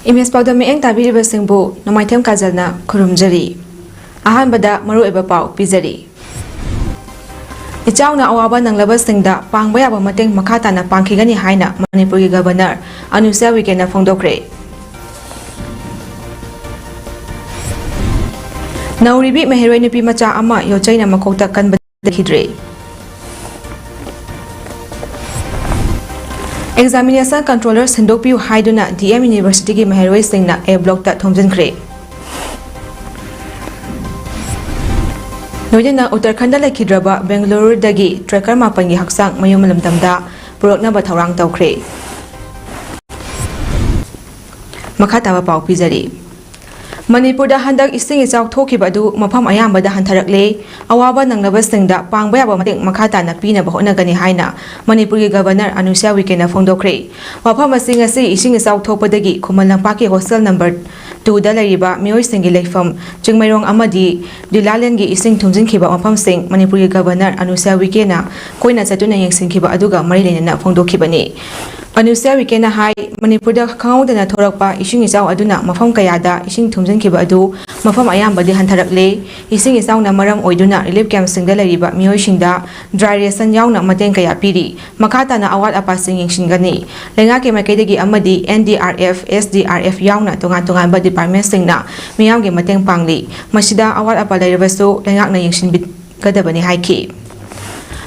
Image PAODAM eng tabiribasingbu Namaithem Kajalna khurumjari Ahanbada maruoiba pau pizari Ichawna awaba nanglabasingda pangba yaba mateng makha tana pangkhigani haina Manipurgi Governor Anusia Wikena Puthorakkhre Nauribi Meheroi Nupimacha ama Yotchei na makokta Kanbadagi Leikhidre Examination Controller Sindokpiu Haiduna DM University ki Meheroi Singna A Block ta Thomjinkre Noidena Uttarakhand Leikhidraba Bengaluru dagi tracker mapangi haksang mayum lamdamda puraknaba thawrang tawkhre Makhataba pau pizari Manipurda handak ising ichau thokiba adu mafam ayambada hantharakle awaba nanglabasingda pangba yaba mateng makhata na pina bahonagani haina Manipurgi Governor Anusia Wikena Puthorakkhre mafam asing asi ising ichau thokpadagi Kumarjit hostel number 2 da lariba mioi singi leifam chingmairong amadi dilalengi ising thumjinkiba mafam sing Manipurgi Governor Anusia Wikena koina chatuna yengsingkiba aduga mari lenana phongdokhibani Anusia Wikena hai Manipurda khangawdana thorakpa ising ichau aduna mafam kayada ising thumjinkiba adu mafam ayambadi hantharakle ising ichawna maram oiduna relief camp singda lariba mioi singda dry ration yauna mateng kaya piri makhata na awat apa sing yengsingani lenga ke makaidagi amadi NDRF SDRF yauna tongan ba department singna miyamge mateng pangli masida awat apa lairabasu lenga na yengsingbi gadabani haiki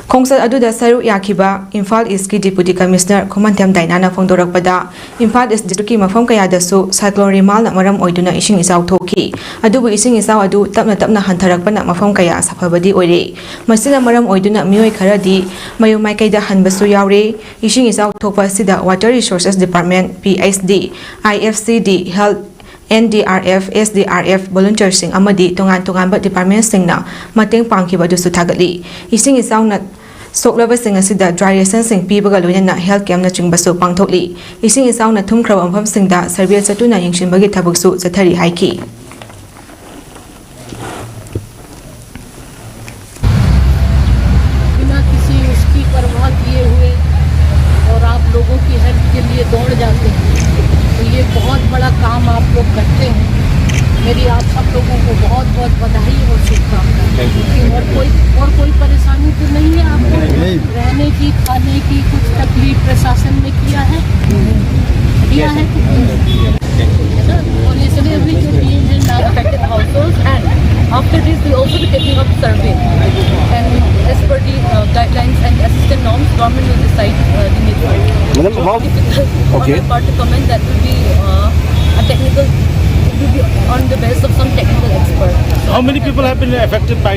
Kongsat aduda saru yakiba Imphal East ki Deputy Commissioner Kumarjit Dainana Puthorakkhpada Imphal East District ki mafam kayadasu cyclone Rimal na maram oiduna ising isaw thoki adubu ising isaw adu tapna hantharakpa na mafam kaya safabadi oire masina maram oiduna mioi kharadi mayumai kaida hanbasu yaure ising isaw thokpa sida Water Resources Department PSD IFCD Health NDRF, SDRF, volunteer sing amadi tongan ba department singna mateng pangkiba dusu thagali ising isawna soklaba sing asida dry ration sing pibaga loina health camp na chingbasu pangthokli ising isawna thumkhraba mafam singda survey chatuna yengshinbagi thabuksu chathari haiki बिना किसी उसकी परवाह किए हुए और आप लोगों की हेल्प के लिए दौड़ जाते हैं तो ये बहुत बड़ा काम आप लोग करते हैं मेरी आप सब लोगों को बहुत बहुत बधाई और शुभकामनाएं और कोई परेशानी तो नहीं है आपको रहने की खाने की कुछ तकलीफ प्रशासन ने किया है और ये सभी अभी जो टीम है now affected households and after this we also be taking up survey and as per the guidelines and assistant norms government will decide the next one. Okay. On my part to comment that will be a technical, it will be on the base of some technical expert. How many people have been affected by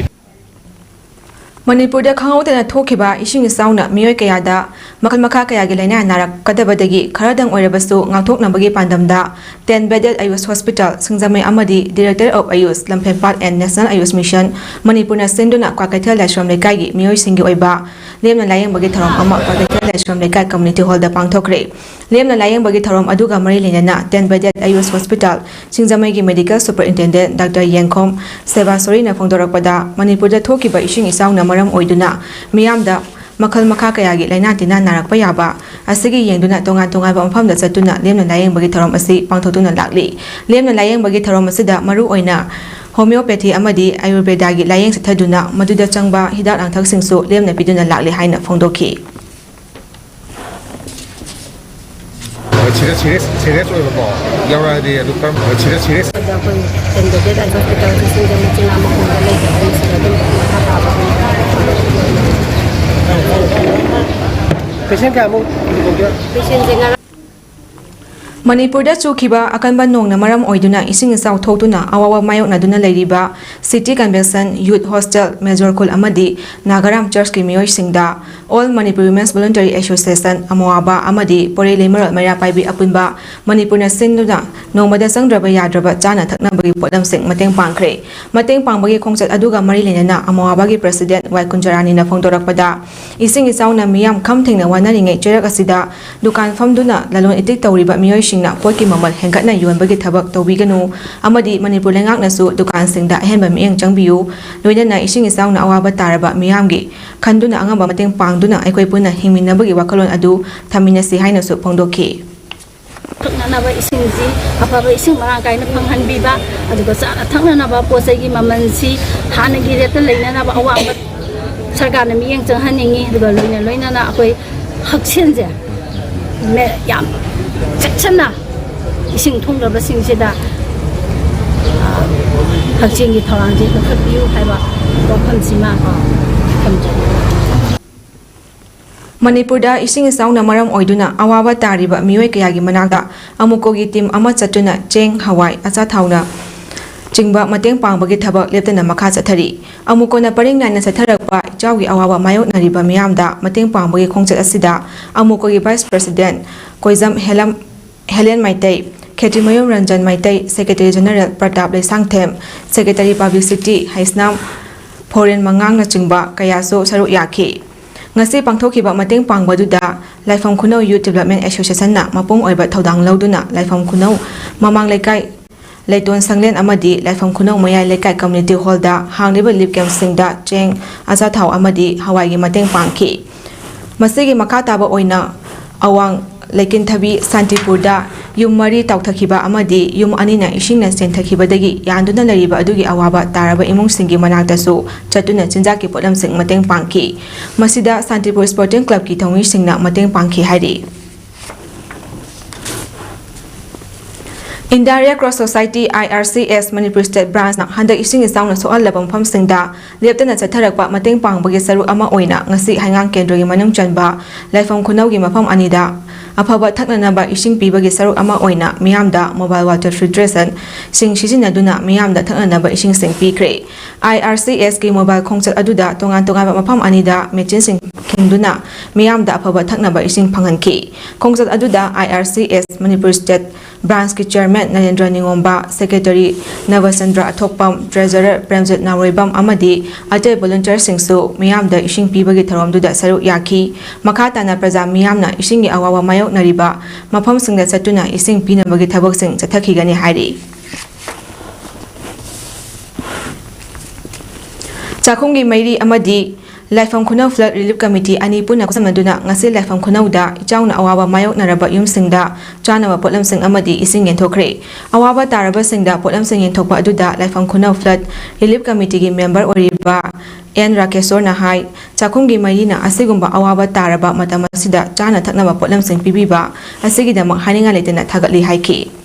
Manipurda khangawdana thokiba ising isawna mioi kayada makal makha kayagi laina narak kadabadagi kharadang oirabasu ngangthoknabagi pandamda 10 bedded Ayush Hospital Singjamai amadi Director of Ayush Lamphempat and National Ayush Mission Manipurna senduna Kwakaithal Lashram Lekai mioi singi oiba lemna layengbagi tharom ama Kwakaithal Lashram Lekai Community Hall da pangthokre lemna layengbagi tharom aduga mari lenana 10 bedded Ayush Hospital Singjamai gi Medical Superintendent Dr. Yengkhom Sevasori na Puthorakkhpada Manipurda thokiba ising isawna maram oiduna miyamda makal makha kayagi laina tina narakpa yaba asigi yengduna tongan ba mafamda chatuna lemna layengbagi tharom asi pangthotuna lakli lemna layengbagi tharom asida maru oina homeopathy amadi ayurveda gi layeng sathaduna maduda changba hidak angthak singsu lemna piduna lakli haina phongdokhi Manipurda chukhiba akanba nongna maram oiduna ising isaw thokduna awawa mayokna duna leiriba City Convention Youth Hostel Major Kul amadi Nagaram Church ki mioi singda All Manipur Women's Voluntary Association amawaba amadi Pore Lemeral Mara Paibi apunba Manipurna sinduna nongmada sangdraba yadraba chana thaknabagi podam sing mateng pangkhre mateng pangbagi khongchat aduga mari lenana amawaba gi President Wai Kunjarani na Puthorakkhpada ising isawna miyam khamthengna wanaringai cherak asida dukan famduna lalon itik tawriba mioi singna poki mamal hengatna yuanbagi thabak tawbiganu amadi Manipur lengaknasu dukan singda ahenba mieng changbiu loinana ising isawna awaba taraba miyamgi khanduna angamba mateng pangduna aikoi puna hingminabagi wakalon adu thaminasi hainasu phongdokhi ꯊꯛꯅꯅꯕ ꯏꯁꯤꯡꯁꯤ ꯑꯐꯕ ꯏꯁꯤꯡ ꯃꯔꯥꯡ ꯀꯥꯏꯅ ꯐꯪꯍꯟꯕꯤꯕ ꯑꯗꯨꯒ ꯆꯥꯅ ꯊꯛꯅꯅꯕ ꯄꯣꯠꯆꯩꯒꯤ ꯃꯃꯜꯁꯤ ꯍꯥꯟꯅꯒꯤ ꯔꯦꯠꯇ ꯂꯩꯅꯅꯕ ꯑꯋꯥꯡꯕ ꯁꯔꯀꯥꯔꯅ ꯃꯤꯠꯌꯦꯡ ꯆꯪꯍꯟꯅꯤꯡꯉꯤ ꯑꯗꯨꯒ ꯂꯣꯏꯅꯅ ꯑꯩꯈꯣꯏ ꯍꯛꯁꯦꯜꯁꯦ ꯌꯥꯝ ꯆꯦꯛꯁꯤꯟꯅ ꯏꯁꯤꯡ ꯊꯨꯡꯂꯕꯁꯤꯡꯁꯤꯗ ꯍꯛꯁꯦꯜꯒꯤ ꯊꯧꯔꯥꯡꯁꯦ ꯂꯧꯈꯠꯄꯤꯌꯨ ꯍꯥꯏꯕ ꯋꯥꯐꯝꯁꯤꯃ ꯊꯝꯖꯔꯤ ꯃꯅꯤꯄꯨꯔꯗ ꯏꯁꯤꯡ ꯏꯆꯥꯎꯅ ꯃꯔꯝ ꯑꯣꯏꯗꯨꯅ ꯑꯋꯥꯕ ꯇꯥꯔꯤꯕ ꯃꯤꯑꯣꯏ ꯀꯌꯥꯒꯤ ꯃꯅꯥꯛꯇ ꯑꯃꯨꯛꯀꯣꯒꯤ ꯇꯤꯝ ꯑꯃ ꯆꯠꯇꯨꯅ ꯆꯦꯡ ꯍꯋꯥꯏ ꯑꯆꯥꯊꯥꯎꯅ ꯆꯤꯡꯕ ꯃꯇꯦꯡ ꯄꯥꯡꯕꯒꯤ ꯊꯕꯛ ꯂꯦꯞꯇꯅ ꯃꯈꯥ ꯆꯠꯊꯔꯤ ꯑꯃꯨꯛꯀꯣꯅ ꯄꯔꯤꯡ ꯅꯥꯏꯅ ꯆꯠꯊꯔꯛꯄ ꯏꯆꯥꯎꯒꯤ ꯑꯋꯥꯕ ꯃꯥꯌꯣꯛꯅꯔꯤꯕ ꯃꯤꯌꯥꯝꯗ ꯃꯇꯦꯡ ꯄꯥꯡꯕꯒꯤ ꯈꯣꯡꯆꯠ ꯑꯁꯤꯗ ꯑꯃꯨꯛꯀꯣꯒꯤ vice president Koijam Helen Meitei Khetrimayum Ranjan Meitei secretary general Pratap Leishangthem secretary publicity Heisnam ꯐꯣꯔꯦꯟ ꯃꯉꯥꯡꯅꯆꯤꯡꯕ ꯀꯌꯥꯁꯨ ꯁꯔꯨꯛ ꯌꯥꯈꯤ ngasi pangthokhiba mateng pangbaduda laifam khunau youth development association na mapung oiba thodang lauduna laifam khunau mamang lekai leiton sanglen amadi laifam khunau mayai lekai community hall da hangliba lip camp singda cheng aza thau amadi hawai gi mateng pangki masigi makata ba oina awang lekin thabi santipurda yum mari tawthakhiba amadi yum anina ishingna senthakibadagi yanduna lariba adugi awaba taraba imung singi manakta su chatuna chinja ki polam sing mateng pangki masida santipur sporting club ki thongi singna mateng pangki hari India Red Cross Society IRCS Manipur State Branch na handak ising isang na soal labang pham singda leptana chatharakpa mateng pangbagi saru ama oina ngasi hangang kendro gi manung chanba laifam khunau gi mafam anida afaba thaknanaba ising pibagi saru ama oina miyamda mobile water filtration sing sijinaduna miyamda thaknanaba ising sing pikre IRCS ki mobile khongchat aduda tongan tongan mafam anida machine sing khingduna miyamda afaba thaknaba ising phanganki khongchat aduda IRCS Manipur State Branch ki chairman Narendra Ningomba secretary Navasandra Athokpam treasurer Premjit Naroibam amadi atay volunteer singsu miyamda ising pibagi tharomduda saru yaki makata na praja miyamna ising gi awawa mayok nariba mafam singda chatuna ising pinabagi thabak sing chathakigani hairi chakhumgi mairi amadi Laifam Khunau Flood Relief Committee ani puna kusamnaduna ngasi Laifam Khunau da ichauna awaba mayok naraba yum singda chanaba potlam sing amadi ising yenthokre awaba taraba singda potlam sing yenthokpa aduda Laifam Khunau Flood Relief Committee gi member oriba N Rakeshor na hai chakhumgi mayina asigumba awaba taraba matam asida chana thaknaba potlam sing pibiba asigi damak haninga letena thagatli haiki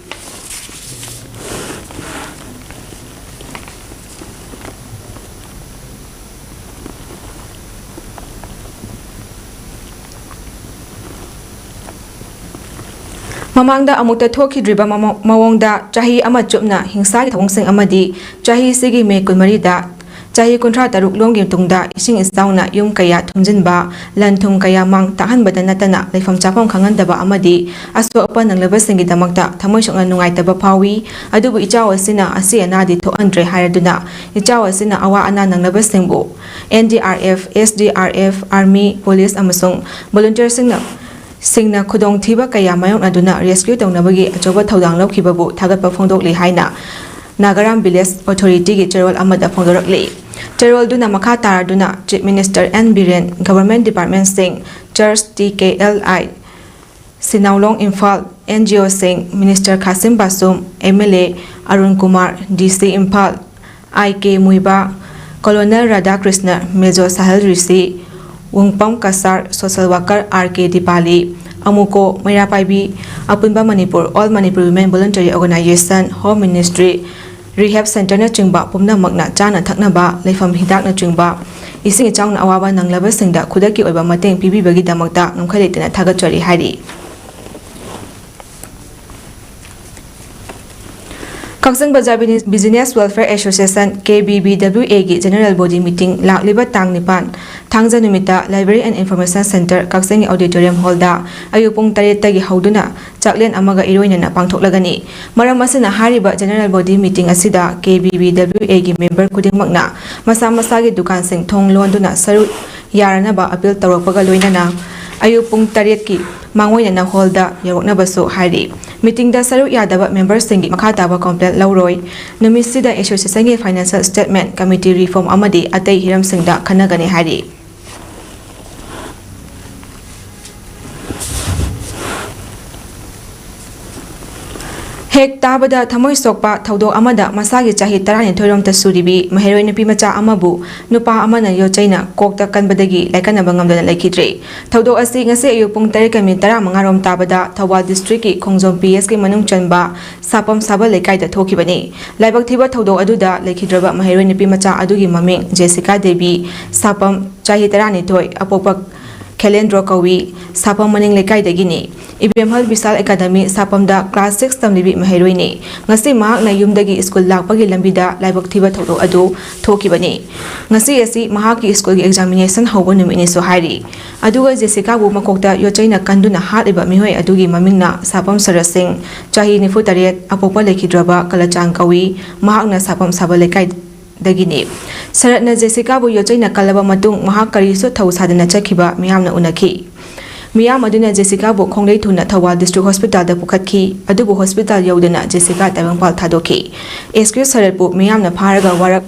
Mamangda amukta thokhidriba mawongda chahi ama chupna hingsa gi thongsing amadi chahi sigi me kunmari da chahi kunthra taruk longgi tungda ising istauna yum kaya thumjinba lanthum kaya mang tahanbada natana leifam chapam khangandaba amadi aswa apa nanglaba singi damakta thamoi sokna nungai taba phawi adubu ichaw asina asi anadi thoandre hairaduna ichaw asina awa ana nanglaba singbu NDRF SDRF Army Police amasung volunteer singna khudong thiba kaya mayong aduna rescue tawnabagi achoba thodang lokhibabu thagatpa phongdokli haina Nagaram Village Authority gi Cherol amada phongdorakli Cherol duna makha taraduna Chief Minister N Biren Government Department Sing Church TKLI Sinaulong Imphal NGO Sing Minister Kasim Basum MLA Arun Kumar DC Imphal IK Muiba Colonel Radhakrishna Major Sahel Rishi Wungpam Kasar Social Worker RK Dipali Amuko Mayapaibi Apunba Manipur All Manipur Women Voluntary Organization Home Ministry Rehab Center na chingba pumna magna chana thaknaba leifam hidak na chingba ising changna awaba nanglaba singda khudaki oiba mateng pibibagi damakta ngamkhaleitena thagachari hari Kaksang Bazar Business Welfare Association KBBWA gi General Body Meeting lakliba tang nipan thangja numita Library and Information Center Kaksang Auditorium Hall da ayupung 8 tagi hauduna chaklen amaga iroina na pangthoklagani maram asina hariba General Body Meeting asida KBBWA gi member khudingmakna masa masa gi dukan sing thong londuna saru yarana ba appeal tawrakpaga loinana ayupung 8 ki mangoina na hall da yaroknabasu hari meeting da saru yadaba members singi makhataba complaint lauroi numisida association gi financial statement committee reform amadi atei hiram singda khanagani hari Hek tabada thamoi sokpa thodok amada masagi chahi 12 rom ta suribi maheroi Nupimacha amabu nupa amana Yotchei na kokta Kanbadagi laikanaba ngamdana Leikhidre thodok asi ngase ayuk pung 3:35 rom tabada Thawal district ki Khongjom PS ki manung chanba sapam saba lekai da thokibani laibak thiba thodok aduda Leikhidreba maheroi Nupimacha adugi maming Jessica Devi sapam chahi 12 apopak Calendro Kawi sapam maning lekai dagini Ibemhal Bisal Academy sapamda class 6 tamlibi maheroi ni ngasi mahak na yumdagi school lakpagi lambida laibak thiba thodok adu thokibani ngasi asi mahaki school gi examination hauba numit ni so hairi aduga Jessica bu makokta Yotchei na kanduna hatiba mihoi adugi mamingna sapam Sarasing chahi 48 apopa Leikhidreba Kalachang Kawi mahak na sapam saba lekai dagini saratna Jessica bu Yotchei na kalaba matung mahak karisu thau sadana chakhiba miyamna unaki Miyam aduna Jessica bu khonglei thuna Thawal district hospital da pukhatki adubu hospital yaudana Jessica tabangpal thadoki SQ sarat bu miyam na pharaga warak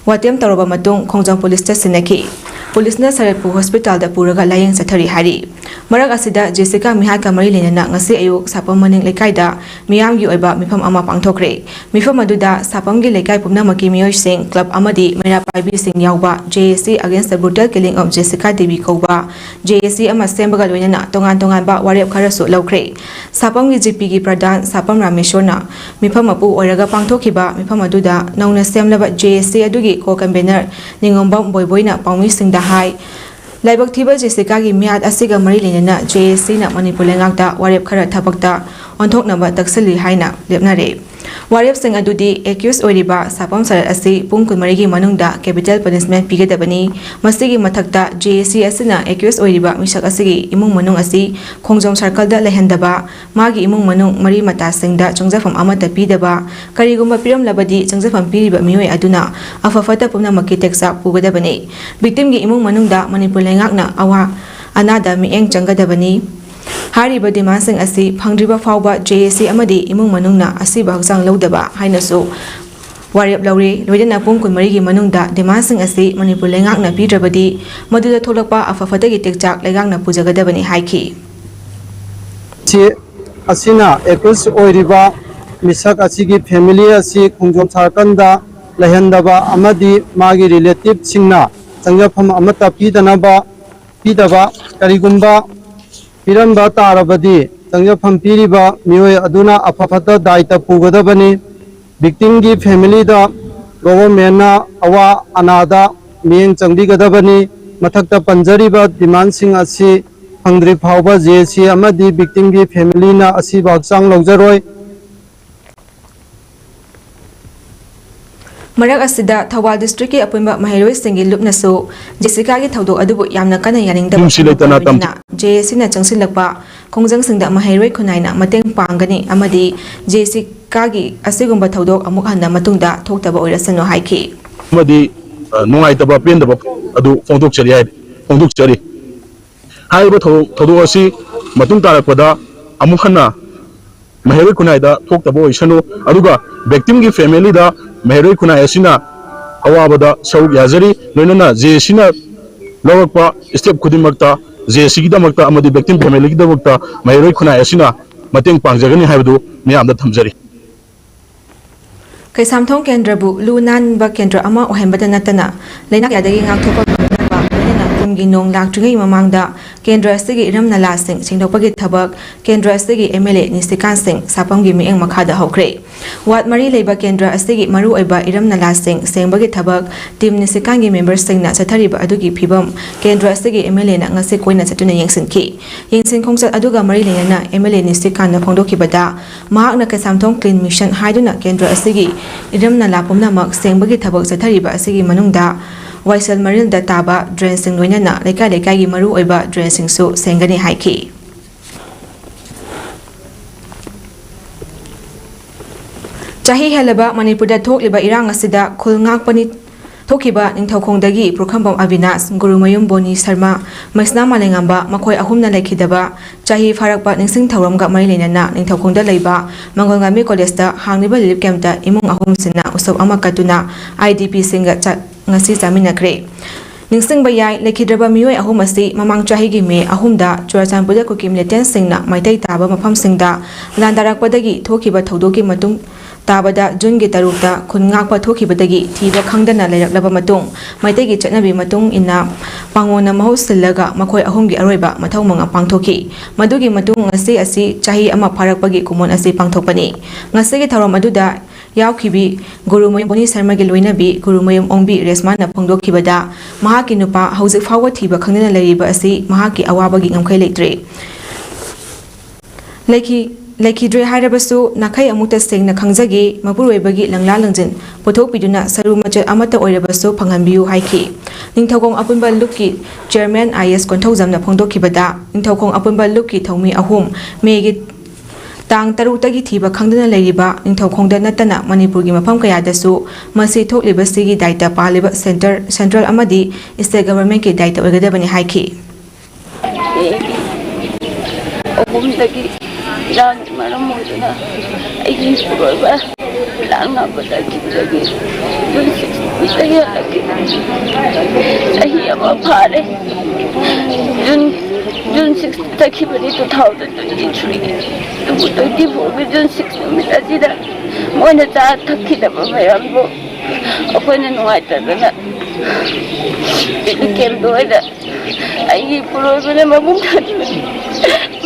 watem taroba matung Khongjam police station naki police na sarat bu hospital da puraga layeng sathari hari marak asida Jessica miha kamari lenana ngasi ayuk sapam maning lekai da miyam gi oiba mifam ama pangthokre mifam aduda sapam gi lekai pumna maki miyoi sing club amadi mera paibi sing yauba JSC against the brutal killing of Jessica Devi Kauba JSC ama sembaga loinana tongan ba warep kharasu laukre sapam gi GP gi pradhan sapam Rameshwarna mifam apu oiraga pangthokiba mifam aduda nauna semlaba JSC adugi co-convener ningombam boiboina paumi singda hai laibak thiba Jessica gi miat asiga mari lenana JSC na Manipur lengakta warep khara thapakta onthoknaba taksali haina lepnare warep sing adudi accused oiriba sapam sarat asi pung 13 gi manungda capital punishment pigadabani masigi mathakta JSC asina accused oiriba misak asigi imung manung asi Khongjom circle da lehendaba magi imung manung mari mata singda chongjafam amata pidaba karigumba piram labadi chongjafam piriba mioi aduna afafata pumna maki teksa pugadabani victim gi imung manungda Manipur lengakna awa anada mieng changadabani Hariba demasing asi phangriba fauba JSC amadi imung manungna asiba haksang laudaba hainasu warep lauri loidana pung 13 gi manungda demasing asi Manipur lengakna pidrabadi maduda tholakpa afafatagi tekchak legangna pujagadabani haiki asina ekus oiriba misak asigi family asi Khongjom sarkanda lehendaba amadi magi relative singna changjafam amata pidaba karigumba Piramba tarabadi changjafam piriba mioi aduna afafata daita pugadabani victim gi family da government na awa anada mieng changbigadabani mathakta panjariba demand sing asi phangdri phauba JSC amadi victim gi family na asi baksang longjaroi Marak asida Thawal district ki apumba maheroi singi lupnasu Jessica gi thodok adubu yamna kana yaningdaba JSC na changsilakpa Khongjang singda maheroi khunaina mateng pangani amadi Jessica gi asigumba thodok amuk hanna matungda thoktaba oirasano haiki amadi nungaitaba pendaba adu fongdokchari haiba thodok asi matung tarakpada amuk hanna maheroi khunaida thoktaba oisano aduga victim gi family da maheroi khunai asina awabada sauk yazari loinana JSC na lawakpa step khudimakta JSC gi damakta amadi victim family gi damakta maheroi khunai asina mateng pangjagani haibadu miyamda thamjari Kaisamthong kendra bu lunan ba kendra ama ohembada natana leinak yadagi ngakthokpa ba loinana pumgi nong laktringai mamangda kendra sigi iramna lasing singdokpagi thabak kendra sigi MLA Nisikan Singh sapamgi mieng makhada hokre wat mari leiba kendra asigi maru oiba iramna lasing sengbagi thabak team Nisikangi members singna sathariba adugi phibam kendra asigi MLA na ngase koina chatuna yengsin khongsat aduga mari leina MLA Nisikan na phongdokibada mahakna Kaisamthong clean mission haiduna kendra asigi iramna lapumna mak sengbagi thabak sathariba asigi manungda Waisal Maril da taba drain sing loinana lekai gi maru oiba drain sing su sengani haiki Chahi helaba Manipur da thokliba irang asida khulngakpani thokiba ningthaukhongdagi Purkhambam Avinash Gurumayum Boni Sharma Maisna Malengamba makhoi ahumna Leikhidaba chahi farakpa ningsing thauramga mari leinana ningthaukhongda leiba Mangolngami College da hangniba lip camta imung ahum sina usop ama katuna IDP singa ngasi jaminakre ꯅꯤꯡꯁꯤꯡꯕ ꯌꯥꯏ ꯂꯩꯈꯤꯗ꯭ꯔꯕ ꯃꯤꯑꯣꯏ ꯑꯍꯨꯝ ꯑꯁꯤ ꯃꯃꯥꯡ ꯆꯍꯤꯒꯤ ꯃꯦ 3ꯗ ꯆꯨꯔꯆꯥꯟꯄꯨꯔꯗ cookie ꯃꯤꯂꯤꯇꯦꯟꯠꯁꯤꯡꯅ Meitei ꯇꯥꯕ ꯃꯐꯝꯁꯤꯡꯗ ꯂꯥꯟꯗꯥꯔꯛꯄꯗꯒꯤ ꯊꯣꯛꯈꯤꯕ ꯊꯧꯗꯣꯛꯀꯤ ꯃꯇꯨꯡ ꯇꯥꯕꯗ ꯖꯨꯟꯒꯤ 3ꯗ ꯈꯨꯟ ꯉꯥꯛꯄ ꯊꯣꯛꯈꯤꯕꯗꯒꯤ ꯊꯤꯕ ꯈꯪꯗꯅ ꯂꯩꯔꯛꯂꯕ ꯃꯇꯨꯡ ꯃꯩꯇꯩꯒꯤ ꯆꯠꯅꯕꯤ ꯃꯇꯨꯡ ꯏꯟꯅ ꯄꯥꯡꯒꯣꯟꯅ ꯃꯍꯨꯠ ꯁꯤꯜꯂꯒ ꯃꯈꯣꯏ ꯑꯍꯨꯝꯒꯤ ꯑꯔꯣꯏꯕ ꯃꯊꯧ ꯃꯉꯝ ꯄꯥꯡꯊꯣꯛꯈꯤ ꯃꯗꯨꯒꯤ ꯃꯇꯨꯡ ꯉꯁꯤ ꯑꯁꯤ ꯆꯍꯤ ꯑꯃ ꯐꯥꯔꯛꯄꯒꯤ ꯀꯨꯝꯑꯣꯟ ꯑꯁꯤ ꯄꯥꯡꯊꯣꯛꯄꯅꯤ ꯉꯁꯤꯒꯤ ꯊꯧꯔꯝ ꯑꯗꯨꯗ ꯌꯥꯎꯈꯤꯕꯤ ꯒꯨꯔꯨꯃꯌꯨꯝ ꯕꯣꯅꯤ ꯁꯔꯃꯒꯤ ꯂꯣꯏꯅꯕꯤ ꯒꯨꯔꯨꯃꯌꯨꯝ ꯑꯣꯡꯕꯤ ꯔꯦꯁꯃꯥꯅ ꯐꯣꯡꯗꯣꯛꯈꯤꯕꯗ ꯃꯍꯥꯛꯀꯤ ꯅꯨꯄꯥ ꯍꯧꯖꯤꯛ ꯐꯥꯎꯕ ꯊꯤꯕ ꯈꯪꯗꯅ ꯂꯩꯔꯤꯕ ꯑꯁꯤ ꯃꯍꯥꯛꯀꯤ ꯑꯋꯥꯕꯒꯤ ꯉꯝꯈꯩ ꯂꯩꯇ꯭ꯔꯦ ꯂꯩꯈꯤꯗ꯭ꯔꯦ ꯍꯥꯏꯔꯕꯁꯨ ꯅꯥꯈꯩ ꯑꯃꯨꯛꯇ ꯁꯦꯡꯅ ꯈꯪꯖꯒꯦ ꯃꯄꯨꯔꯣꯏꯕꯒꯤ ꯂꯪꯂꯥ ꯂꯪꯖꯤꯟ ꯄꯨꯊꯣꯛꯄꯤꯗꯨꯅ ꯁꯔꯨ ꯃꯆꯠ ꯑꯃꯠꯇ ꯑꯣꯏꯔꯕꯁꯨ ꯐꯪꯍꯟꯕꯤꯌꯨ ꯍꯥꯏꯈꯤ ꯅꯤꯡꯊꯧꯈꯣꯡ ꯑꯄꯨꯟꯕ ꯂꯨꯞꯀꯤ ꯆꯦꯌꯔꯃꯦꯟ IS ꯀꯣꯟꯊꯧꯖꯝꯅ ꯐꯣꯡꯗꯣꯛꯈꯤꯕꯗ ꯅꯤꯡꯊꯧꯈꯣꯡ ꯑꯄꯨꯟꯕ ꯂꯨꯞꯀꯤ ꯊꯧꯃꯤ 3 ꯃꯦꯒꯤ ꯇꯥꯡ 3ꯇꯒꯤ ꯊꯤꯕ ꯈꯪꯗꯅ ꯂꯩꯔꯤꯕ ꯅꯤꯡꯊꯧꯈꯣꯡꯗ ꯅꯠꯇꯅ ꯃꯅꯤꯄꯨꯔꯒꯤ ꯃꯐꯝ ꯀꯌꯥꯗꯁꯨ ꯃꯁꯤ ꯊꯣꯛꯂꯤꯕꯁꯤꯒꯤ ꯗꯥꯏꯇ ꯄꯥꯜꯂꯤꯕ ꯁꯦꯟꯇ꯭ꯔꯦꯜ ꯑꯃꯗꯤ ꯁ꯭ꯇꯦꯠ ꯒꯚꯔꯟꯃꯦꯟꯠꯀꯤ ꯗꯥꯏꯇ ꯑꯣꯏꯒꯗꯕꯅꯤ ꯍꯥꯏꯈꯤ ꯑꯍꯨꯝꯗꯒꯤ ꯏꯔꯥꯡ ꯃꯔꯝ ꯑꯣꯏꯗꯨꯅ ꯑꯩꯒꯤ ꯄꯨꯔꯣꯏꯕ ꯂꯥꯡꯅꯕꯗꯒꯤ ꯖꯨꯟ 6ꯗꯒꯤ ꯍꯜꯂꯛꯈꯤ ꯆꯍꯤ ꯑꯃ ꯐꯥꯔꯦ ꯖꯨꯟ 6 ꯆꯠꯈꯤꯕꯅꯤ 2023 ꯑꯗꯨꯕꯨ 24ꯒꯤ ꯖꯨꯟ 6 ꯅꯨꯃꯤꯠ ꯑꯁꯤꯗ ꯃꯣꯏꯅ ꯆꯥ ꯊꯛꯈꯤꯗꯕ ꯃꯌꯥꯝꯕꯨ ꯑꯩꯈꯣꯏꯅ ꯅꯨꯡꯉꯥꯏꯇꯗꯅ ꯀꯦꯝꯗ ꯑꯣꯏꯅ ꯑꯩꯒꯤ ꯄꯨꯔꯣꯏꯕꯅ ꯃꯕꯨꯡ ꯊꯟꯕꯅꯤ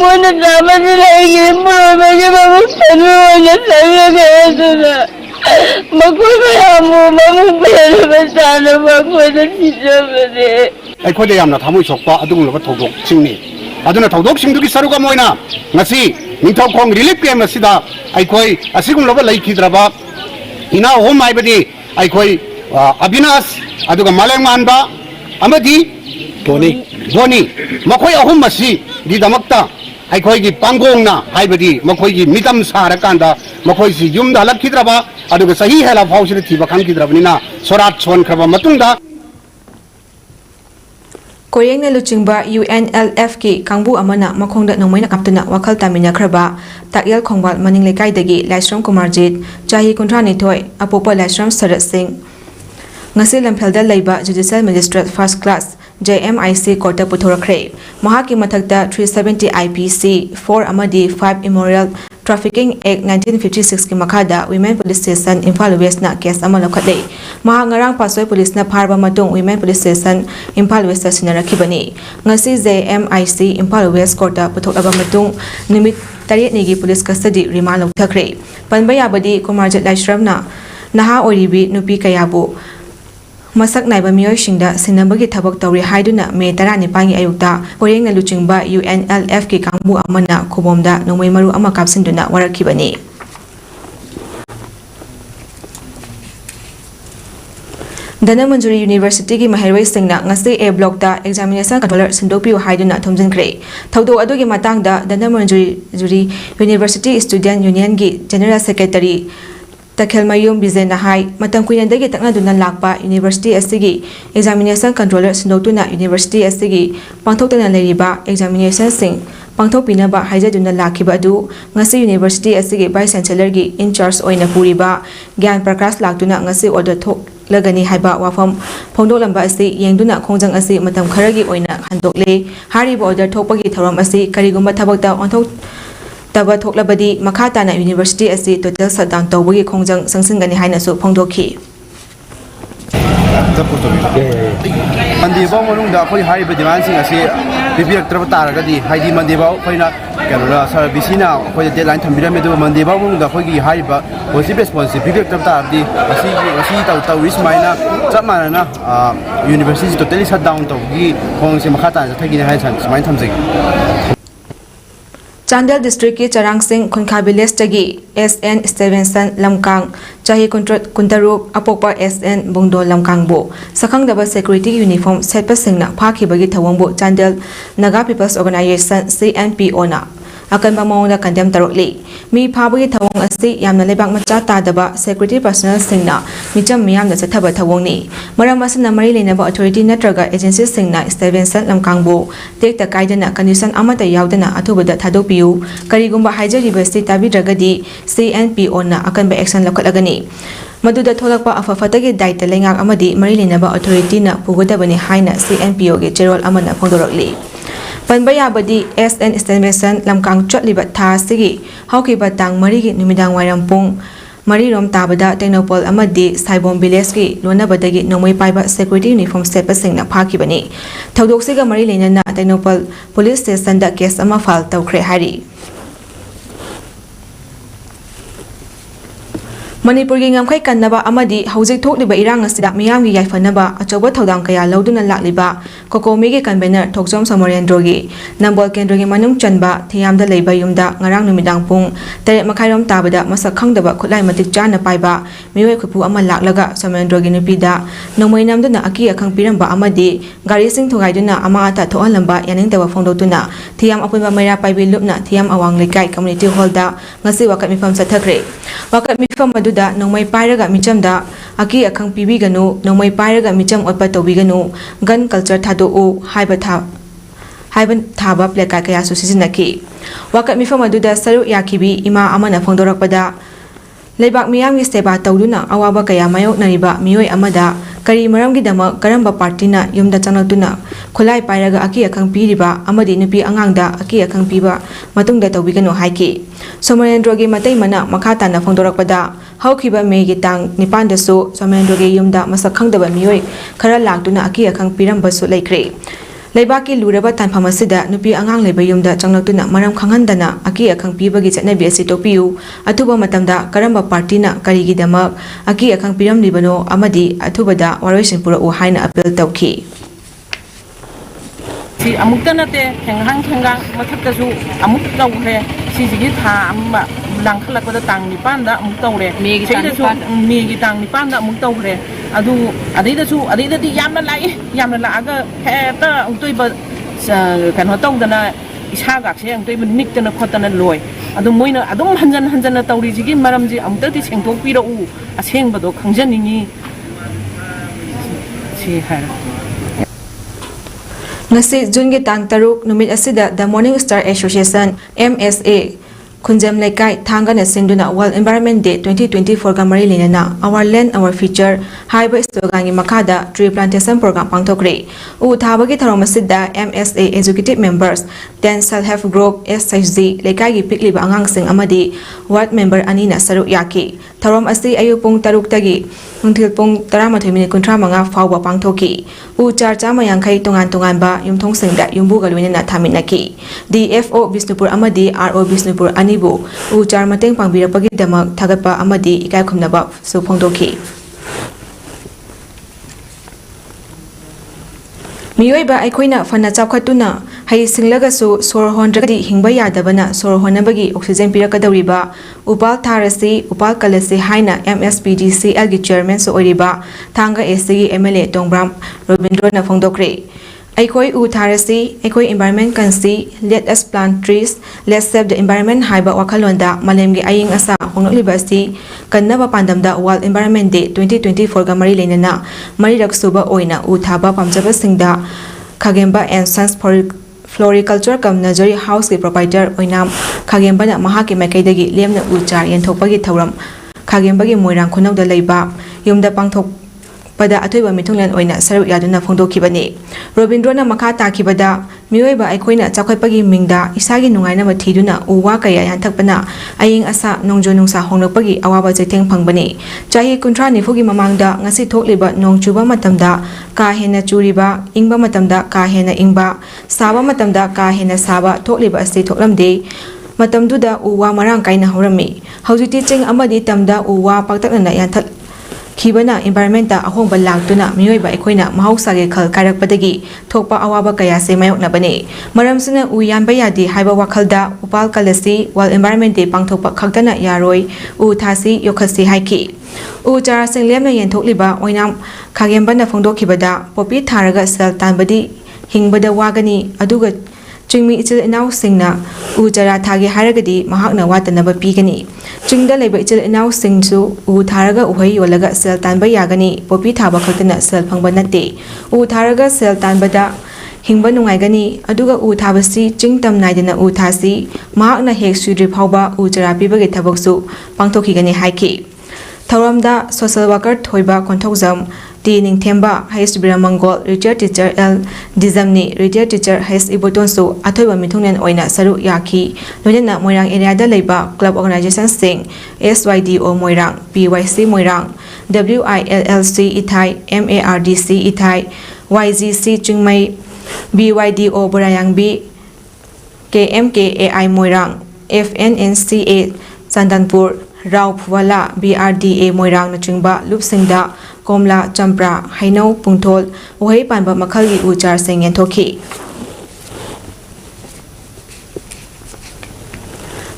ꯃꯣꯏꯅ ꯆꯥꯕꯁꯤꯅ ꯑꯩꯒꯤ ꯄꯨꯔꯣꯏꯕꯒꯤ ꯃꯕꯨꯡ ꯊꯟꯕ ꯑꯣꯏꯅ ꯆꯪꯂꯒ ꯑꯗꯨꯅ ꯃꯈꯣꯏ ꯃꯌꯥꯝꯕꯨ ꯃꯕꯨꯡ ꯄꯦꯟꯅꯕ ꯆꯥꯅꯕ ꯑꯩꯈꯣꯏꯅ ꯊꯤꯖꯕꯅꯦ ꯑꯩꯈꯣꯏꯗ ꯌꯥꯝꯅ ꯊꯃꯣꯏ ꯁꯣꯛꯄ ꯑꯗꯨꯒꯨꯝꯂꯕ ꯊꯧꯗꯣꯛꯁꯤꯡꯅꯤ ꯑꯗꯨꯅ ꯊꯧꯗꯣꯛꯁꯤꯡꯗꯨꯒꯤ ꯁꯔꯨꯛ ꯑꯃ ꯑꯣꯏꯅ ꯉꯁꯤ ꯅꯤꯡꯊꯧꯈꯣꯡ ꯔꯤꯂꯤꯐ ꯀꯦꯝꯞ ꯑꯁꯤꯗ ꯑꯩꯈꯣꯏ ꯑꯁꯤꯒꯨꯝꯂꯕ ꯂꯩꯈꯤꯗ꯭ꯔꯕ ꯏꯅꯥꯎ ꯑꯍꯨꯝ ꯍꯥꯏꯕꯗꯤ ꯑꯩꯈꯣꯏ ꯑꯕꯤꯅꯥꯁ ꯑꯗꯨꯒ ꯃꯥꯂꯦꯝꯉꯥꯟꯕ ꯑꯃꯗꯤ ꯕꯣꯅꯤ ꯃꯈꯣꯏ ꯑꯍꯨꯝ ꯑꯁꯤꯒꯤꯗꯃꯛꯇ ꯑꯩꯈꯣꯏꯒꯤ ꯄꯥꯡꯒꯣꯡꯅ ꯍꯥꯏꯕꯗꯤ ꯃꯈꯣꯏꯒꯤ ꯃꯤꯇꯝ ꯁꯥꯔꯀꯥꯟꯗ ꯃꯈꯣꯏꯁꯤ ꯌꯨꯝꯗ ꯍꯜꯂꯛꯈꯤꯗ꯭ꯔꯕ ꯑꯗꯨꯒ ꯆꯍꯤ ꯍꯦꯜꯂ ꯐꯥꯎꯁꯤꯗ ꯊꯤꯕ ꯈꯪꯈꯤꯗ꯭ꯔꯕꯅꯤꯅ ꯁꯣꯔꯥꯠ ꯁꯣꯟꯈ꯭ꯔꯕ ꯃꯇꯨꯡꯗ ꯀꯣꯌꯦꯡꯅ ꯂꯨꯆꯤꯡꯕ UNLFꯀꯤ ꯀꯥꯡꯕꯨ ꯑꯃꯅ ꯃꯈꯣꯡꯗ ꯅꯣꯡꯃꯩꯅ ꯀꯥꯞꯇꯨꯅ ꯋꯥꯈꯜ ꯇꯥꯃꯤꯟꯅꯈ꯭ꯔꯕ ꯇꯥꯛꯌꯦꯜ ꯈꯣꯡꯕꯥꯜ ꯃꯅꯤꯡ ꯂꯩꯀꯥꯏꯗꯒꯤ ꯂꯥꯏꯁ꯭ꯔꯝ ꯀꯨꯃꯥꯔꯖꯤꯠ ꯆꯍꯤ 32 ꯑꯄꯣꯛꯄ ꯂꯥꯏꯁ꯭ꯔꯝ ꯁꯔꯠ ꯁꯤꯡ ꯉꯁꯤ ꯂꯝꯐꯦꯜꯗ ꯂꯩꯕ ꯖꯨꯗꯤꯁꯤꯌꯦꯜ ꯃꯦꯖꯤꯁꯇ꯭ꯔꯦꯠ ꯐꯥꯔꯁꯠ ꯀ꯭ꯂꯥꯁ JMIC ꯀꯣꯔꯠꯇ ꯄꯨꯊꯣꯔꯛꯈ꯭ꯔꯦ ꯃꯍꯥꯛꯀꯤ ꯃꯊꯛꯇ 370 IPC 4 ꯑꯃꯗꯤ 5 Immoral Trafficking Act 1956ꯀꯤ ꯃꯈꯥꯗ ꯋꯤꯃꯦꯟ ꯄꯨꯂꯤꯁ ꯁ꯭ꯇꯦꯁꯟ ꯏꯝꯐꯥꯜ ꯋꯦꯁꯠꯅ ꯀꯦꯁ ꯑꯃ ꯂꯧꯈꯠꯂꯦ ꯃꯍꯥꯛ ꯉꯔꯥꯡ ꯄꯥꯠꯁꯣꯏ ꯄꯨꯂꯤꯁꯅ ꯐꯥꯔꯕ ꯃꯇꯨꯡ ꯋꯤꯃꯦꯟ ꯄꯨꯂꯤꯁ ꯁ꯭ꯇꯦꯁꯟ ꯏꯝꯐꯥꯜ ꯋꯦꯁꯠꯇ ꯁꯤꯟꯅꯔꯛꯈꯤꯕꯅꯤ ꯉꯁꯤ JMIC ꯏꯝꯐꯥꯜ ꯋꯦꯁꯠ ꯀꯣꯔꯠꯇ ꯄꯨꯊꯣꯛꯂꯕ ꯃꯇꯨꯡ ꯅꯨꯃꯤꯠ 8ꯅꯤꯒꯤ ꯄꯨꯂꯤꯁ ꯀꯁꯇꯗꯤ ꯔꯤꯃꯥꯟꯗ ꯂꯧꯊꯈ꯭ꯔꯦ ꯄꯟꯕ ꯌꯥꯕꯗꯤ ꯀꯨꯃꯥꯔꯖꯤꯠ ꯂꯥꯏꯁ꯭ꯔꯝꯅ ꯅꯍꯥ ꯑꯣꯏꯔꯤꯕꯤ ꯅꯨꯄꯤ ꯀꯌꯥꯕꯨ ꯃꯁꯛ ꯅꯥꯏꯕ ꯃꯤꯑꯣꯏꯁꯤꯡꯗ ꯁꯤꯟꯅꯕꯒꯤ ꯊꯕꯛ ꯇꯧꯔꯤ ꯍꯥꯏꯗꯨꯅ ꯃꯦ 19ꯒꯤ ꯑꯌꯨꯛꯇ ꯀꯣꯌꯦꯡꯅ ꯂꯨꯆꯤꯡꯕ UNLFꯀꯤ ꯀꯥꯡꯕꯨ ꯑꯃꯅ ꯈꯨꯕꯣꯝꯗ ꯅꯣꯡꯃꯩ ꯃꯔꯨ ꯑꯃ ꯀꯥꯞꯁꯤꯟꯗꯨꯅ ꯋꯥꯔꯛꯈꯤꯕꯅꯤ ꯙꯅꯃꯟꯖꯨꯔꯤ ꯌꯨꯅꯤꯚꯔꯁꯤꯇꯤꯒꯤ ꯃꯍꯩꯔꯣꯏꯁꯤꯡꯅ ꯉꯁꯤ A ꯕ꯭ꯂꯣꯛꯇ ꯑꯦꯛꯖꯥꯃꯤꯅꯦꯁꯟ ꯀꯟꯇ꯭ꯔꯣꯂꯔ ꯁꯤꯟꯗꯣꯛꯄꯤꯌꯨ ꯍꯥꯏꯗꯨꯅ ꯊꯨꯝꯖꯤꯟꯈ꯭ꯔꯦ ꯊꯧꯗꯣꯛ ꯑꯗꯨꯒꯤ ꯃꯇꯥꯡꯗ Dhanamanjuri university student ꯌꯨꯅꯤꯌꯟꯒꯤ general secretary ꯇꯈꯦꯜꯃꯌꯨꯝ ꯕꯤꯖꯦꯅ ꯍꯥꯏ ꯃꯇꯝ ꯀꯨꯏꯅꯗꯒꯤ ꯇꯛꯅꯗꯨꯅ ꯂꯥꯛꯄ ꯌꯨꯅꯤꯚꯔꯁꯤꯇꯤ ꯑꯁꯤꯒꯤ ꯑꯦꯛꯖꯥꯃꯤꯅꯦꯁꯟ ꯀꯟꯇ꯭ꯔꯣꯂꯔ ꯁꯤꯟꯗꯣꯛꯇꯨꯅ ꯌꯨꯅꯤꯚꯔꯁꯤꯇꯤ ꯑꯁꯤꯒꯤ ꯄꯥꯡꯊꯣꯛꯇꯨꯅ ꯂꯩꯔꯤꯕ ꯑꯦꯛꯖꯥꯃꯤꯅꯦꯁꯟꯁꯤꯡ ꯄꯥꯡꯊꯣꯛꯄꯤꯅꯕ ꯍꯥꯏꯖꯗꯨꯅ ꯂꯥꯛꯈꯤꯕ ꯑꯗꯨ ꯉꯁꯤ ꯌꯨꯅꯤꯚꯔꯁꯤꯇꯤ ꯑꯁꯤꯒꯤ ꯚꯥꯏꯁ ꯆꯥꯟꯁꯦꯂꯔꯒꯤ ꯏꯟꯆꯥꯔꯖ ꯑꯣꯏꯅ ꯄꯨꯔꯤꯕ ꯒ꯭ꯌꯥꯟ ꯄ꯭ꯔꯀꯥꯁ ꯂꯥꯛꯇꯨꯅ ꯉꯁꯤ ꯑꯣꯔꯗꯔ ꯊꯣꯛꯂꯒꯅꯤ ꯍꯥꯏꯕ ꯋꯥꯐꯝ ꯐꯣꯡꯗꯣꯛꯂꯝꯕ ꯑꯁꯤ ꯌꯦꯡꯗꯨꯅ ꯈꯣꯡꯖꯪ ꯑꯁꯤ ꯃꯇꯝ ꯈꯔꯒꯤ ꯑꯣꯏꯅ ꯍꯟꯗꯣꯛꯂꯦ ꯍꯥꯏꯔꯤꯕ ꯑꯣꯔꯗꯔ ꯊꯣꯛꯄꯒꯤ ꯊꯧꯔꯝ ꯑꯁꯤ ꯀꯔꯤꯒꯨꯝꯕ ꯊꯕꯛꯇ ꯑꯣꯟꯊꯣꯛꯇꯕ ꯊꯣꯛꯂꯕꯗꯤ ꯃꯈꯥ ꯇꯥꯅ ꯌꯨꯅꯤꯚꯔꯁꯤꯇꯤ ꯑꯁꯤ ꯇꯣꯇꯦꯜ ꯁꯠꯗꯥꯎꯟ ꯇꯧꯕꯒꯤ ꯈꯣꯡꯖꯪ ꯆꯪꯁꯤꯟꯒꯅꯤ ꯍꯥꯏꯅꯁꯨ ꯐꯣꯡꯗꯣꯛꯈꯤ ꯃꯟꯗꯦꯐꯥꯎ ꯃꯅꯨꯡꯗ ꯑꯩꯈꯣꯏ ꯍꯥꯏꯔꯤꯕ ꯗꯤꯃꯥꯟꯁꯤꯡ ꯑꯁꯤ ꯄꯤꯕꯤꯔꯛꯇ꯭ꯔꯕ ꯇꯥꯔꯒꯗꯤ ꯍꯥꯏꯗꯤ ꯃꯟꯗꯦꯐꯥꯎ ꯑꯩꯈꯣꯏꯅ ꯁꯥꯔ BCꯅ ꯑꯩꯈꯣꯏꯗ ꯗꯦꯗꯂꯥꯏꯟ ꯊꯝꯕꯤꯔꯝꯃꯤ ꯑꯗꯨꯒ ꯃꯟꯗꯦꯐꯥꯎ ꯃꯅꯨꯡꯗ ꯑꯩꯈꯣꯏꯒꯤ ꯍꯥꯏꯔꯤꯕ ꯄꯣꯖꯤꯇꯤꯚ ꯔꯦꯁꯄꯣꯟꯁꯁꯤ ꯄꯤꯕꯤꯔꯛꯇ꯭ꯔꯕ ꯇꯥꯔꯒꯗꯤ ꯉꯁꯤ ꯇꯧꯔꯤ ꯁꯨꯃꯥꯏꯅ ꯆꯞ ꯃꯥꯟꯅꯅ ꯌꯨꯅꯤꯚꯔꯁꯤꯇꯤꯁꯤ ꯇꯣꯇꯦꯂꯤ ꯁꯠ ꯗꯥꯎꯟ ꯇꯧꯕꯒꯤ ꯈꯣꯡꯖꯪꯁꯤ ꯃꯈꯥ ꯇꯥꯅ ꯆꯠꯊꯒꯅꯤ ꯍꯥꯏꯅ ꯁꯨꯃꯥꯏꯅ ꯊꯝꯖꯒꯦ ꯆꯥꯟꯗꯦꯜ ꯗꯤꯁꯇ꯭ꯔꯤꯛꯀꯤ ꯆꯔꯥꯡꯁꯤꯡ ꯈꯨꯟꯈꯥ ꯚꯤꯂꯦꯖꯇꯒꯤ SN ꯁ꯭ꯇꯦꯚꯦꯟꯁꯟ ꯂꯝꯀꯥꯡ ꯆꯍꯤ 13 ꯑꯄꯣꯛꯄ SN ꯕꯨꯡꯗꯣ ꯂꯝꯀꯥꯡꯕꯨ ꯁꯛꯈꯪꯗꯕ ꯁꯦꯀ꯭ꯌꯨꯔꯤꯇꯤꯒꯤ ꯌꯨꯅꯤꯐꯣꯔꯝ ꯁꯦꯠꯄꯁꯤꯡꯅ ꯐꯥꯈꯤꯕꯒꯤ ꯊꯧꯑꯣꯡꯕꯨ ꯆꯥꯟꯗꯦꯜ ꯅꯥꯒꯥ ꯄꯤꯄꯜꯁ ꯑꯣꯔꯒꯅꯥꯏꯖꯦꯁꯟ CNPOꯅ ꯑꯀꯟꯕ ꯃꯑꯣꯡꯗ ꯀꯟꯗꯦꯝ ꯇꯧꯔꯛꯂꯤ ꯃꯤ ꯐꯥꯕꯒꯤ ꯊꯧꯑꯣꯡ ꯑꯁꯤ ꯌꯥꯝꯅ ꯂꯩꯕꯥꯛ ꯃꯆꯥ ꯇꯥꯗꯕ ꯁꯦꯀ꯭ꯌꯨꯔꯤꯇꯤ ꯄꯔꯁꯣꯅꯦꯜꯁꯤꯡꯅ ꯃꯤꯆꯝ ꯃꯤꯌꯥꯝꯗ ꯆꯠꯊꯕ ꯊꯧꯑꯣꯡꯅꯤ ꯃꯔꯝ ꯑꯁꯤꯅ ꯃꯔꯤ ꯂꯩꯅꯕ ꯑꯣꯊꯣꯔꯤꯇꯤ ꯅꯠꯇ꯭ꯔꯒ ꯑꯦꯖꯦꯟꯁꯤꯁꯤꯡꯅ ꯁ꯭ꯇꯦꯚꯦꯟꯁꯟ ꯂꯝꯀꯥꯡꯕꯨ ꯇꯦꯛꯇ ꯀꯥꯏꯗꯅ ꯀꯟꯗꯤꯁꯟ ꯑꯃꯠꯇ ꯌꯥꯎꯗꯅ ꯑꯊꯨꯕꯗ ꯊꯥꯗꯣꯛꯄꯤꯌꯨ ꯀꯔꯤꯒꯨꯝꯕ ꯍꯥꯏꯖꯔꯤꯕꯁꯤ ꯇꯥꯕꯤꯗ꯭ꯔꯒꯗꯤ CNPOꯅ ꯑꯀꯟꯕ action ꯂꯧꯈꯠꯂꯒꯅꯤ Maduda tholakpa afafatagi daita lengak amadi mari lenaba authority na pugodabani haina CNPO ge cherol amana phongdorokli. Panba yabadi SN estimation lamkang chotliba tha sigi haukiba tang mari gi numidang wairam pung mari rom tabada Technopol amadi Saibom village gi lonabadagi nomoi paiba security uniform sepa singna phakibani. Thodok siga mari lenana Technopol police station da case ama file tawkhre hari. Manipur gi ngamkhai kannaba amadi hauzik thokliba irang asida miyam gi yaifanaba achoba thodam kaya lauduna lakliba kokomi gi convener thokjom samorendro gi nambol kendro gi manung chanba thiyamda leiba yumda ngarang numidang pung tare makhairom tabada masak khangdaba khutlai matik jana paiba miwai khupu ama laklaga samorendro gi nupida nomoi namduna aki akhang piramba amadi gari sing thogaiduna ama ata thohalamba yaningdaba phongdotuna thiyam apunba maira paibi lupna thiyam awang lekai community hall da ngasi wakat mifam sathakre wakat mifam da nomai pairaga michamda aki akhang pibi ganu nomai pairaga micham otpa tobi ganu gun culture thado o haiba thaba pleka kaya su sisinaki wakat mifam aduda saru yakibi ima amana phongdorakpada leibak miyam gi seba tawduna awaba kaya mayok nariba miyoi amada kari maramgi dama karamba party na yumda chanatuna khulai pairaga aki akhang piriba amadi nupi angangda aki akhang piba matungda tobi ganu haiki Somarendro gi matai mana makhata na phongdorakpada haukiba me gi tang nipan da so Somarendro gi yumda masak khangdaba miyoi khara laktuna aki akhang piramba su laikre Leibaki luraba tanpham asida nupi angang leiba yumda changnatuna maram khanghandana aki akhang pibagi chatnabi asi topiu atuba matamda karamba party na karigi damak aki akhang piram libano amadi athubada waroisin pura u haina appeal tawki si amukta nate henghang mathakkasu amuk tawre si jigi tha amma langkhalakpada tang nipanda amuk tawre me gi tang nipanda amuk tawre adu adidati yamna laaga heta ungtoiba kano tawdana isaga se ungtoiba niktana khotana loi adu moina adum hanjana tawri jigi maramji amtati sengthok pira u asengbado khangjaningi si har Ngasi June gi tang taruk numit asida the Morning Star Association MSA Kunjam Laikai Thangana Sinduna World Environment Day 2024 Gamari Linana Our Land Our Future Haiba Slogangi Makada Tree Plantation Program Pangtokre U Thabagi Tharomasida MSA Executive Members then Self-Help Group SHG Laikai gi Pikliba Angang Sing Amadi Ward Member Anina Saruk Yaki Tharom Asi Ayupung Taruk Tagi Nungtil Pung 13 minit kuntra manga fauba pangthoki U char chama yangkai tongan ba yumthong singda yumbu galwina thaminaki DFO Bisnupur amadi RO Bisnupur anibu U char mateng pangbirapagi damak thagatpa amadi ikai khumnaba su phongdoki Miyoiba aikoina fana chawkhatuna hai singlagasu sor hondragadi hingba yadabana sor honabagi oxygen pirakadawriba upal tharasi upal kalasi haina MSPDCL gi chairman so oriba thanga SC MLA Tongbram Robindro na phongdokre Aikoi u tharasi aikoi environment kansi let us plant trees let's save the environment haiba wakhalonda malemgi aying asa hongliba si kannaba pandamda world environment day 2024 ga mari lenana mari raksuba oina u thaba pamjaba singda Khagemba and Sons Floriculture Cum Nursery House ki proprietor oinam Khagemba na mahaki makaidagi lemna u char yenthokpagi thauram Khagemba gi moirang khunawda leiba yumda pangthok pada atoiba mithunglan oina saru yaduna phongdokhibani Robindrona makha takibada miyoiba aikoina chakhaipagi mingda isagi nungaina ma thiduna uwa kaya yanthakpana aying asa nongjo nungsa hongnokpagi awaba jetheng phangbani chahi kunthra nifugi mamangda ngasi thokliba nongchuba matamda ka hena churiba ingba matamda ka hena ingba saba matamda ka hena saba thokliba asti thoklamde matamduda uwa marang kaina horami haujiti cheng amadi tamda uwa paktakna yanthak Kibana environmenta ahongba laktuna miyoiba aikoina mahausage khal karakpadagi thokpa awaba kaya se mayokna bane maramsina u yanba yadi haiba wakhalda upal kalasi wal environment day pangthokpa khaktana yaroi u thasi yokhasi haiki u chara sing lemna yenthokliba oinam Khagemba na phongdokhibada popi tharaga sel tanbadi hingbada wagani aduga Chingmi ichil inaw singna u chara thagi haragadi mahakna watanaba pigani chingda leba ichil inaw singsu u tharaga uhai yolaga sel tanba yagani popi thaba khaktana sel phangba natte u tharaga sel tanbada hingba nungaigani aduga u thabasi chingtam naidana u thasi mahakna hek sudri phawba u chara pibagi thabaksu pangthokigani haiki Thauramda social worker Thoiba Konthokjam T Ningthemba H Biramangol retired teacher L Dizamni retired teacher H Ibotonsu Athoiba Mithungnen Oina Saru Yaki Loina Moirang area da Leiba club organization sing SYDO Moirang PYC Moirang WILLC Ithai MARDC Ithai YGC Chingmai BYDO Borayang B KMKAI Moirang FNNCA Sandanpur Raupwala BRDA Moirang Nachingba Lupsingda Komla Champra Hainau Pungthol Uhei Panba Makhalgi Uchar Sing Yenthoki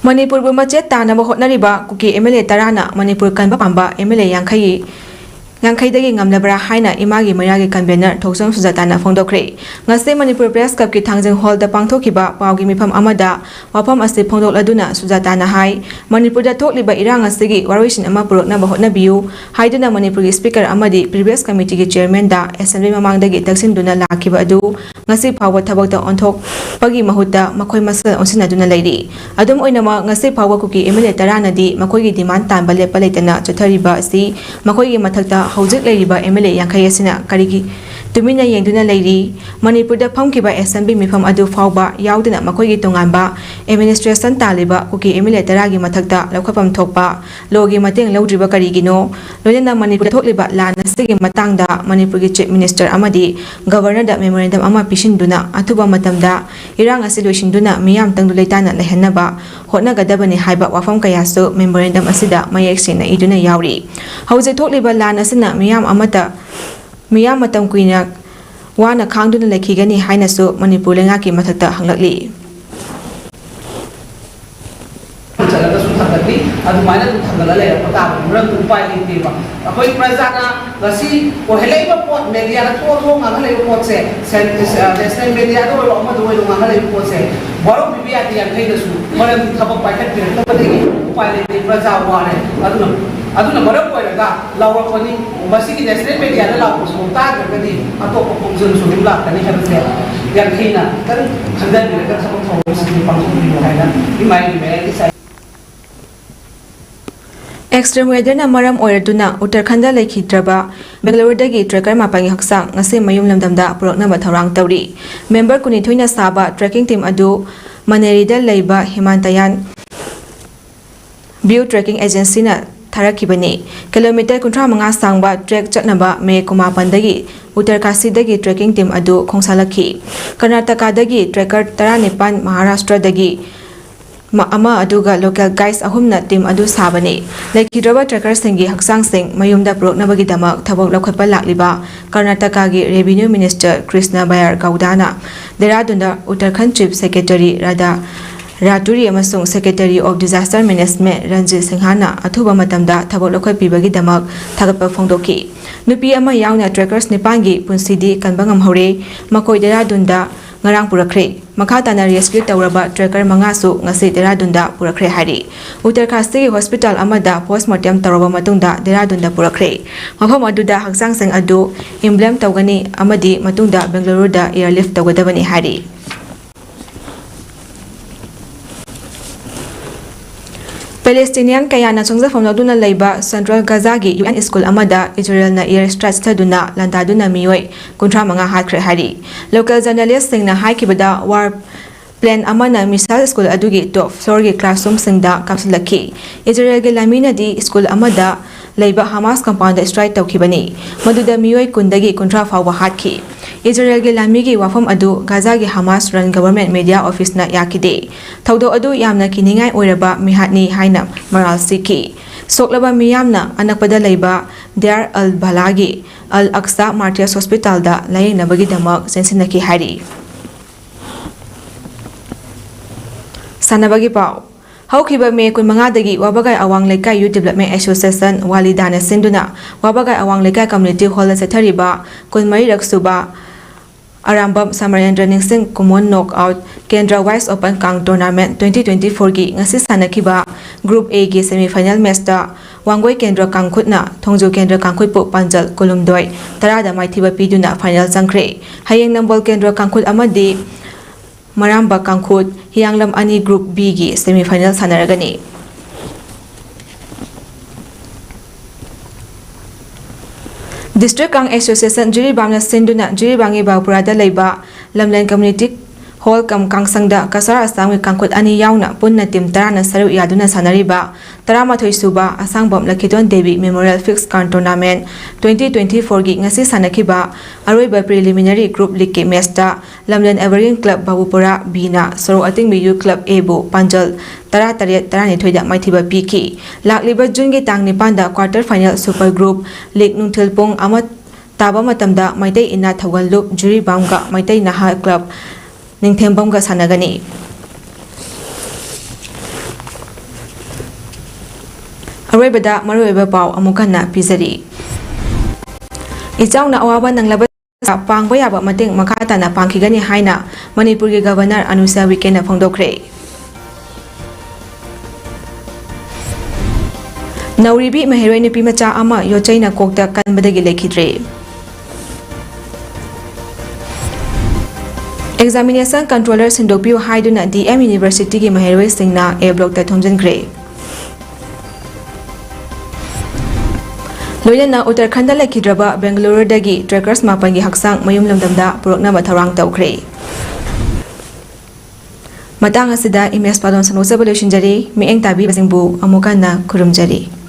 Manipur bu machet tanaba hotnariba kuki MLA Tarana Manipur Kanba Pamba MLA Yangkhaidagi ngamlabra haina imagi mayagi convener Thoksam Sujatana Phongdokre ngase Manipur Press Club ki Thangjeng Hall da pangthokiba pawgi mifam amada wafam ase phongdokladuna Sujatana hai Manipur da thokliba irang asigi waroisin ama purokna bahotna biu haiduna Manipur gi speaker amadi previous committee gi chairman da assembly mamangdagi taksinduna lakhiba adu ngase phawa thabakta onthok pagi mahutta makhoi masal onsinaduna leiri adum oinama ngase phawa kuki MLA Tarana di makhoi gi demand tanba lepa leitana chothariba asi makhoi gi mathakta Hojik Leriba MLA Yangkai Asina Karigi Tumina Yangduna Lady Manipur da Pamkiba SMB Mifam Adu Fauba Yaudina Makogi Tongamba Administration Taliba Kuki MLA Taragi Matakta Lokapam Tokpa Logi Mating Laudriba Karigino Lodena Manipur Tokliba Lana Sigi Matangda Manipur Chief Minister Amadi Governor da Memorandum Ama Pishinduna Atuba Matamda Irang Asilwishinduna Miyam Tangduletana Lehenaba Hotna Gadabani Haiba Wafam Kayasu Memorandum Asida Mayeksina Iduna Yauri Hojik Tokliba Lana Sina Miyam Amata Miyam Matam Kuinak Wana Kangduna Lekhigani Hainasu Manipur Lengaki Matakta Hanglakli adumana thangala le pata muram upai litiva akoi prajana gasi ko helai ba pot media la tho ngala le pot se national media do lo ma do ngala le pot se baro bibia ti yang thai su maram thaba paket ti ta padi upai le praja ware aduna maram ko la lawa pani basi ki national media la lawa so ta ga di ato ko pungzun su la tani kan se yang thina kan khandan ni ka thaba tho si pang ni haina ni mai ni me ki Extreme weather na maram oiraduna Uttarakhanda Leikhidre Bangalore dagi tracker mapangi haksang ngase mayum lamdamda purokna batharang tawri member kuni thoina saba tracking team adu Manerida leiba Himantayan Bio Tracking Agency na Tharakibani kilometer 35 sangba track chatnaba me kumapandagi Uttarkasi dagi tracking team adu khongsalakhi Karnataka dagi tracker 19 Maharashtra dagi Ama aduga local guys ahumna team adu sabani Leikhidre tracker singi haksang sing mayumda prokna bagi damak thabok lakhotpa lakliba Karnataka gi revenue minister Krishna Bayar Gaudana Deradunda Uttarakhand chief secretary Radha Raturi amasung secretary of disaster management Ranjit Singhana athuba matamda thabok lakhotpi bagi damak thagapa phongdoki nupi ama yauna trackers nipangi punsidi kanbangam hore makoi Deradunda ngarang Puthorakkhre makhatana rescue tawraba tracker mangasu ngasi Deradunda Puthorakkhre hari Uttarkasi hospital amada postmortem tawraba matungda Deradunda Puthorakkhre mafam aduda haksang seng adu emblem tawgani amadi matungda Bangalore da airlift tawgadabani hari Palestinian kayana chungza famladuna leiba Central Gaza gi UN School amada Israel na air strike taduna landaduna miyoi 35 hatkre hari local journalist singna haikibada war plan amana misal school adugi top floor gi classroom singda kapsulaki Israel gi lamina di school amada leiba Hamas compound strike tawkibani maduda miyoi kundagi 30 fawa hatki Israel gi lamigi wafam adu Gaza gi Hamas run government media office na yakide thaudo adu yamna kiningai oiraba mihatni haina maral siki soklaba miyamna anakpada leiba Dar al Balagi al Aqsa Martyrs Hospital da laying nabagi damak sensinaki hari sanabagi pau Haukiba me kun mangadagi wabagai awang lekai youth development association walidana sinduna wabagai awang lekai community hall sathariba kun mai raksuba Arambam Samarendra Ningsing Kumon Knockout Kendra Wise Open Kang Tournament 2024 gi ngasi sanakiba Group A gi semi-final match da Wangoi Kendra Kangkhutna Thongjo Kendra Kangkhutpu Panjal Kolumdoi Tarada Maithiba piduna final jangkhre Hayeng Nambol Kendra Kangkhut amadi Maramba Kangkhut Hianglam Ani Group B gi semi-final sanaragani District Kang Association Jiribam na sinduna Jiribangi Bapurada Laiba Lamlan Community Hall kam Kangsangda Kasara Asang Kangkut ani yauna punna tim tarana saru yaduna sanariba Taramathoy suba Asangbam Leikhidre Devi Memorial Fixed Count Tournament 2024 gi ngasi sanakiba aroiba preliminary group league ke matchta Lamlan Evergreen Club Babupura Bina Soro Ating Miyu Club Ebo Panjal Tara Taret Tarani Thoida Maithiba Piki Lakliba June gi tang nipanda quarter final super group league Nungthilpong amat taba matamda Maitai Ina Thawallup Jiribamga Maitai Naha Club Ningthembamga sanagani Aroibada maroiba pau amukana pizari Ichawna awaba nanglaba pangba yaba mateng makata na pangkigani haina Manipur gi Governor Anusa Wike na phongdokhre Nauribi Maheroi Nupimacha ama Yotchei na kokta Kanbadagi Leikhidre Examination Controller Sindopio Haiduna DM University ki Maheroi Singna A Block ta Thomjankre Loinana Uttarakhand Leikhidraba Bangalore dagi Trackers Mapan gi haksang mayum lamdamda purokna batharang tawkhre Matang asida MS Padon Sanosa Solution jari mieng tabi basingbu amukana kurumjari